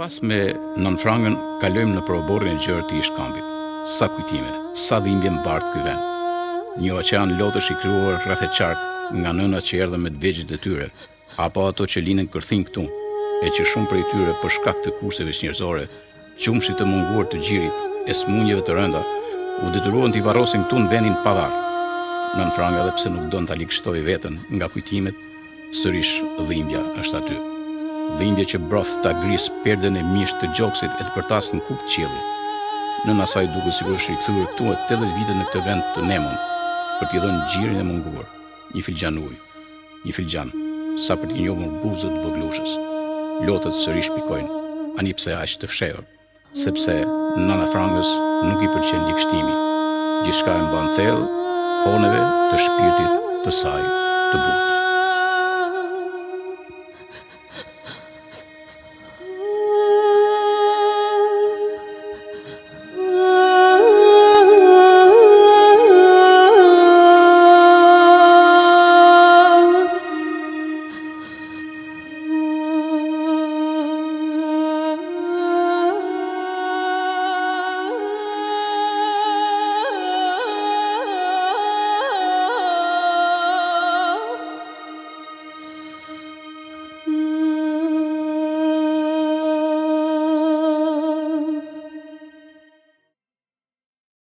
Pas me nën frangën, kalojmë në proborin e gjerë të ish-kampit. Sa kujtime, sa dhimbje mbartë ky vend. Një oqean lotësh i krijuar rreth e qark nga nënat që erdhën me dvegjët e tyre, apo ato që linin kërthin këtu, e që shumë prej tyre për shkak të kurseve njerëzore, qumshit të munguar të gjirit, e smunjeve të rënda, u detyruan t'i varrosin këtu në vendin pa varr. Nën franga edhe pse nuk don ta likështoj veten nga kujtimet, sërish dhimbja është aty. Dhimbje që broth ta gris perden e misht të gjoksit e të përtas në kuk qielli. Nëna saj duket sikur është rikthyer këtu 80 vite në këtë vend të nemën, për t'i dhënë gjirin e munguar, një filxhan ujë, një filxhan, sa për t'i njohur buzët voglushës. Lotët sërish pikojnë, ani pse aq të fshehur, sepse nëna frangës nuk i pëlqen likështimi. Gjithçka e mban thellë honeve të shpirtit të saj të butë.